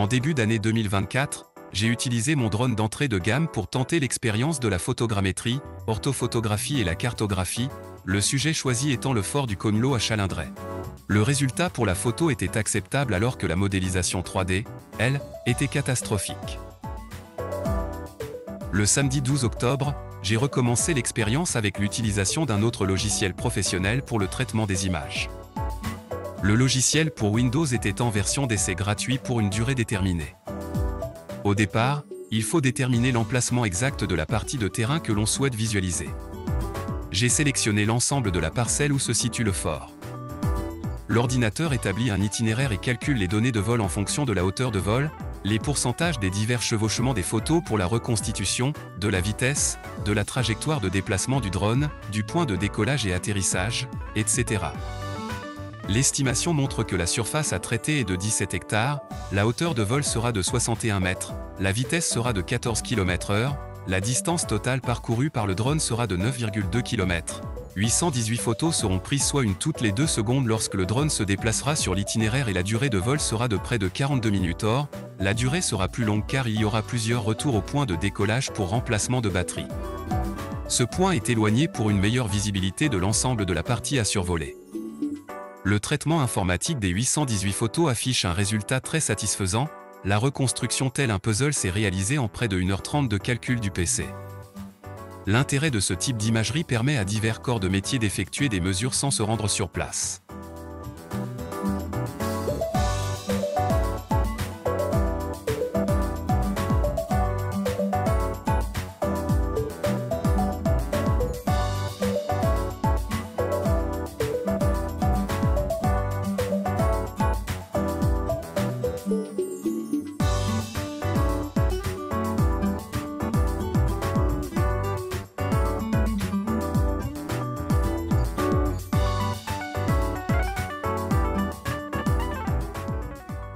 En début d'année 2024, j'ai utilisé mon drone d'entrée de gamme pour tenter l'expérience de la photogrammétrie, orthophotographie et la cartographie, le sujet choisi étant le fort du Conelo à Chalindrey. Le résultat pour la photo était acceptable alors que la modélisation 3D, elle, était catastrophique. Le samedi 12 octobre, j'ai recommencé l'expérience avec l'utilisation d'un autre logiciel professionnel pour le traitement des images. Le logiciel pour Windows était en version d'essai gratuit pour une durée déterminée. Au départ, il faut déterminer l'emplacement exact de la partie de terrain que l'on souhaite visualiser. J'ai sélectionné l'ensemble de la parcelle où se situe le fort. L'ordinateur établit un itinéraire et calcule les données de vol en fonction de la hauteur de vol, les pourcentages des divers chevauchements des photos pour la reconstitution, de la vitesse, de la trajectoire de déplacement du drone, du point de décollage et atterrissage, etc. L'estimation montre que la surface à traiter est de 17 hectares, la hauteur de vol sera de 61 mètres, la vitesse sera de 14 km/h, la distance totale parcourue par le drone sera de 9,2 km. 818 photos seront prises soit une toutes les 2 secondes lorsque le drone se déplacera sur l'itinéraire et la durée de vol sera de près de 42 minutes. Or, la durée sera plus longue car il y aura plusieurs retours au point de décollage pour remplacement de batterie. Ce point est éloigné pour une meilleure visibilité de l'ensemble de la partie à survoler. Le traitement informatique des 818 photos affiche un résultat très satisfaisant, la reconstruction telle un puzzle s'est réalisée en près de 1h30 de calcul du PC. L'intérêt de ce type d'imagerie permet à divers corps de métier d'effectuer des mesures sans se rendre sur place.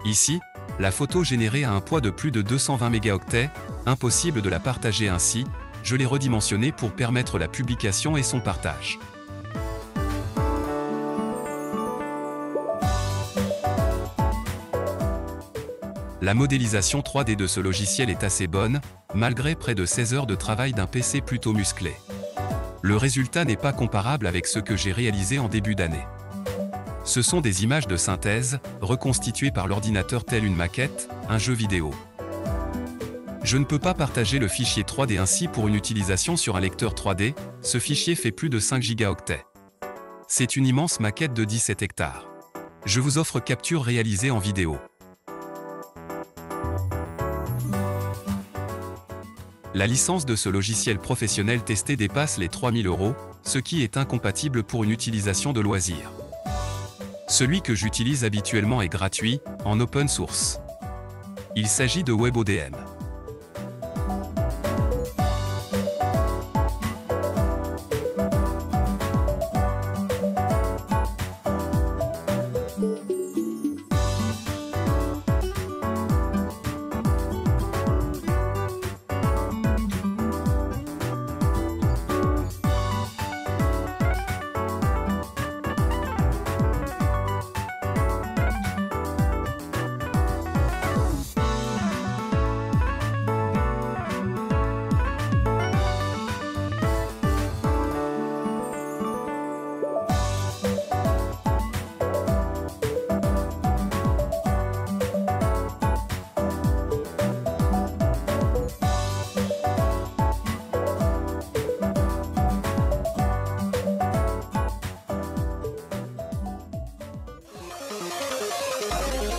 Ici, la photo générée a un poids de plus de 220 mégaoctets, impossible de la partager ainsi, je l'ai redimensionnée pour permettre la publication et son partage. La modélisation 3D de ce logiciel est assez bonne, malgré près de 16 heures de travail d'un PC plutôt musclé. Le résultat n'est pas comparable avec ce que j'ai réalisé en début d'année. Ce sont des images de synthèse, reconstituées par l'ordinateur telle une maquette, un jeu vidéo. Je ne peux pas partager le fichier 3D ainsi pour une utilisation sur un lecteur 3D, ce fichier fait plus de 5 gigaoctets. C'est une immense maquette de 17 hectares. Je vous offre capture réalisée en vidéo. La licence de ce logiciel professionnel testé dépasse les 3000 €, ce qui est incompatible pour une utilisation de loisir. Celui que j'utilise habituellement est gratuit, en open source. Il s'agit de WebODM.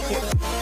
Yeah.